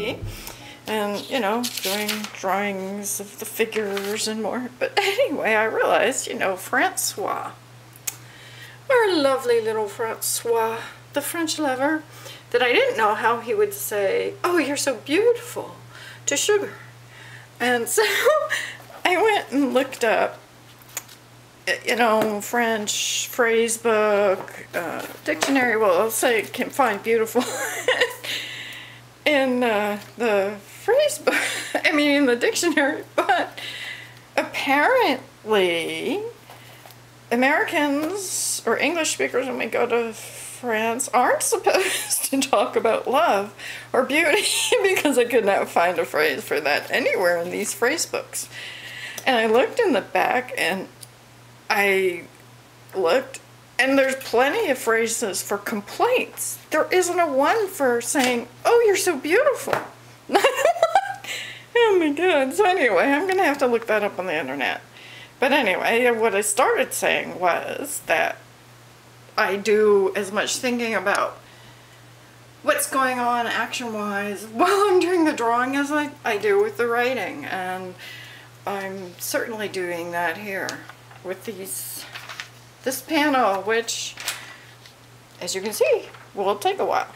tea and, you know, doing drawings of the figures and more. But anyway, I realized, you know, Francois, our lovely little Francois, the French lover, that I didn't know how he would say, "Oh, you're so beautiful," to Sugar. And so I went and looked up, you know, French phrase book, dictionary. Well, I'll say can find beautiful in the phrase book, I mean in the dictionary, but apparently Americans or English speakers when we go to France aren't supposed to talk about love or beauty because I could not find a phrase for that anywhere in these phrase books. And I looked in the back and I looked, and there's plenty of phrases for complaints. There isn't a one for saying, "Oh, you're so beautiful." Oh my God. So anyway, I'm going to have to look that up on the internet. But anyway, what I started saying was that I do as much thinking about what's going on action-wise while I'm doing the drawing as I do with the writing. And I'm certainly doing that here with this panel, which, as you can see, will take a while.